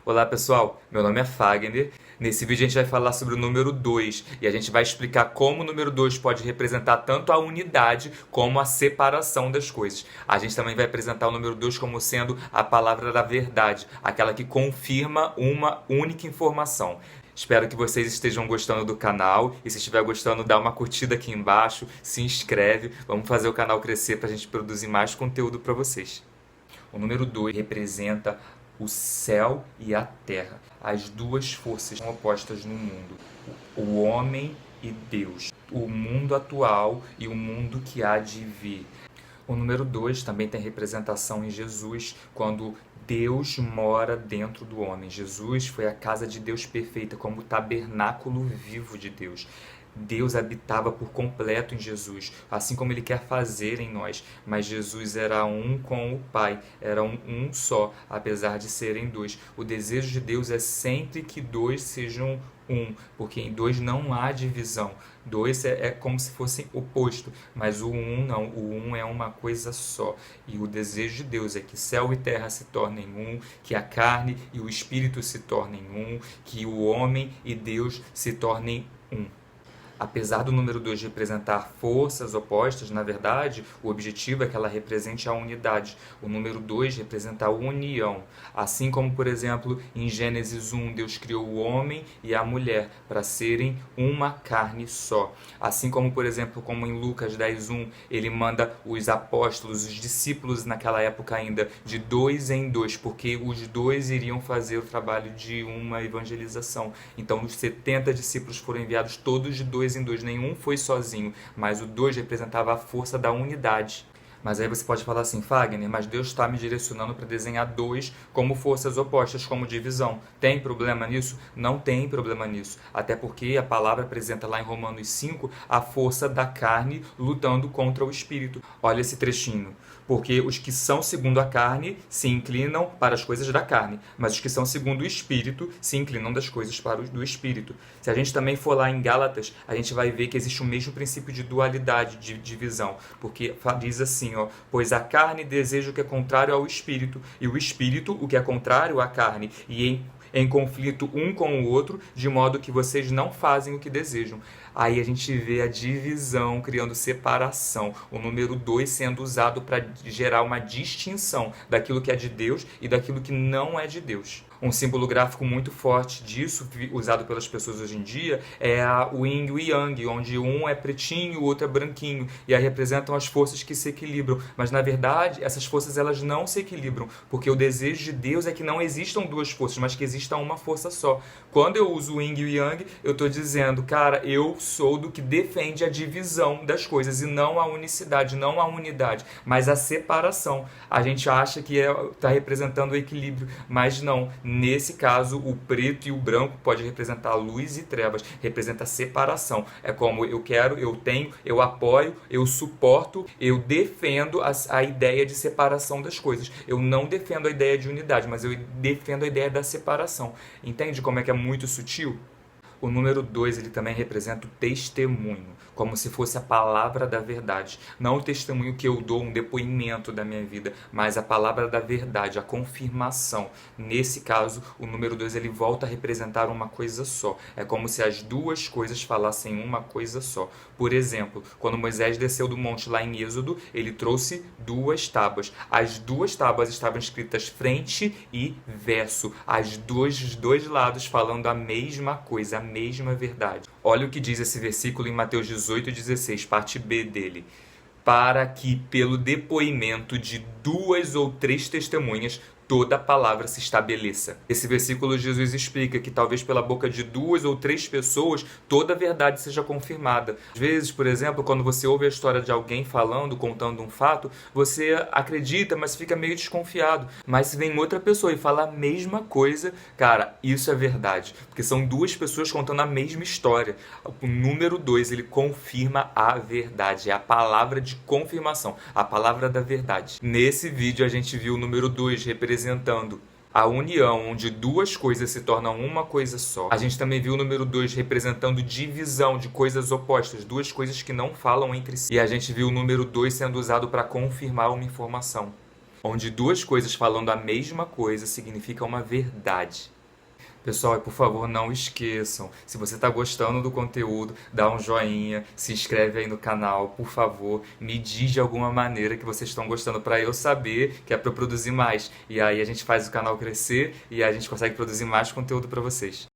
Olá pessoal, meu nome é Fagner. Nesse vídeo a gente vai falar sobre o número 2 e a gente vai explicar como o número 2 pode representar tanto a unidade como a separação das coisas. A gente também vai apresentar o número 2 como sendo a palavra da verdade, aquela que confirma uma única informação. Espero que vocês estejam gostando do canal e se estiver gostando, dá uma curtida aqui embaixo, se inscreve, vamos fazer o canal crescer para a gente produzir mais conteúdo para vocês. O número 2 representa o céu e a terra, as duas forças opostas no mundo, o homem e Deus, o mundo atual e o mundo que há de vir. O número 2 também tem representação em Jesus, quando Deus mora dentro do homem. Jesus foi a casa de Deus perfeita, como o tabernáculo vivo de Deus. Deus habitava por completo em Jesus, assim como Ele quer fazer em nós. Mas Jesus era um com o Pai, era um só, apesar de serem dois. O desejo de Deus é sempre que dois sejam um, porque em dois não há divisão. Dois é como se fossem oposto, mas o um não, o um é uma coisa só. E o desejo de Deus é que céu e terra se tornem um, que a carne e o espírito se tornem um, que o homem e Deus se tornem um. Apesar do número 2 representar forças opostas, na verdade, o objetivo é que ela represente a unidade. O número 2 representa a união. Assim como, por exemplo, em Gênesis 1, Deus criou o homem e a mulher para serem uma carne só. Assim como, por exemplo, como em Lucas 10:1, ele manda os apóstolos, os discípulos naquela época ainda, de 2 em 2, porque os dois iriam fazer o trabalho de uma evangelização. Então, os 70 discípulos foram enviados todos de 2 em 2, nenhum foi sozinho, mas o 2 representava a força da unidade. Mas aí você pode falar assim, Fagner, mas Deus está me direcionando para desenhar 2 como forças opostas, como divisão. Tem problema nisso? Não tem problema nisso. Até porque a palavra apresenta lá em Romanos 5 a força da carne lutando contra o espírito. Olha esse trechinho. Porque os que são segundo a carne se inclinam para as coisas da carne, mas os que são segundo o espírito se inclinam das coisas para do espírito. Se a gente também for lá em Gálatas, a gente vai ver que existe o mesmo princípio de dualidade, de divisão. Porque diz assim, pois a carne deseja o que é contrário ao espírito, e o espírito o que é contrário à carne, e em conflito um com o outro, de modo que vocês não fazem o que desejam. Aí a gente vê a divisão criando separação, o número 2 sendo usado para gerar uma distinção daquilo que é de Deus e daquilo que não é de Deus. Um símbolo gráfico muito forte disso, usado pelas pessoas hoje em dia, é o yin e o yang, onde um é pretinho, o outro é branquinho, e aí representam as forças que se equilibram. Mas, na verdade, essas forças elas não se equilibram, porque o desejo de Deus é que não existam duas forças, mas que exista uma força só. Quando eu uso o yin e o yang, eu estou dizendo, cara, eu sou do que defende a divisão das coisas, e não a unicidade, não a unidade, mas a separação. A gente acha que está representando o equilíbrio, mas não. Nesse caso, o preto e o branco pode representar luz e trevas, representa separação. É como eu quero, eu tenho, eu apoio, eu suporto, eu defendo a ideia de separação das coisas. Eu não defendo a ideia de unidade, mas eu defendo a ideia da separação. Entende como é que é muito sutil? O número 2 ele também representa o testemunho, como se fosse a palavra da verdade. Não o testemunho que eu dou, um depoimento da minha vida, mas a palavra da verdade, a confirmação. Nesse caso, o número 2 ele volta a representar uma coisa só. É como se as duas coisas falassem uma coisa só. Por exemplo, quando Moisés desceu do monte lá em Êxodo, ele trouxe 2 tábuas. As 2 tábuas estavam escritas frente e verso. Os dois lados falando a mesma coisa, a mesma verdade. Olha o que diz esse versículo em Mateus 18:16, parte B dele. Para que pelo depoimento de 2 ou 3 testemunhas toda a palavra se estabeleça. Esse versículo Jesus explica que talvez pela boca de 2 ou 3 pessoas toda a verdade seja confirmada. Às vezes, por exemplo, quando você ouve a história de alguém falando, contando um fato, você acredita, mas fica meio desconfiado. Mas se vem outra pessoa e fala a mesma coisa, cara, isso é verdade. Porque são 2 pessoas contando a mesma história. O número 2, ele confirma a verdade. É a palavra de confirmação, a palavra da verdade. Nesse vídeo a gente viu o número 2 representando a união, onde 2 coisas se tornam uma coisa só. A gente também viu o número 2 representando divisão de coisas opostas, 2 coisas que não falam entre si. E a gente viu o número 2 sendo usado para confirmar uma informação, onde 2 coisas falando a mesma coisa significa uma verdade. Pessoal, e por favor, não esqueçam, se você está gostando do conteúdo, dá um joinha, se inscreve aí no canal, por favor, me diz de alguma maneira que vocês estão gostando para eu saber que é para eu produzir mais. E aí a gente faz o canal crescer e a gente consegue produzir mais conteúdo para vocês.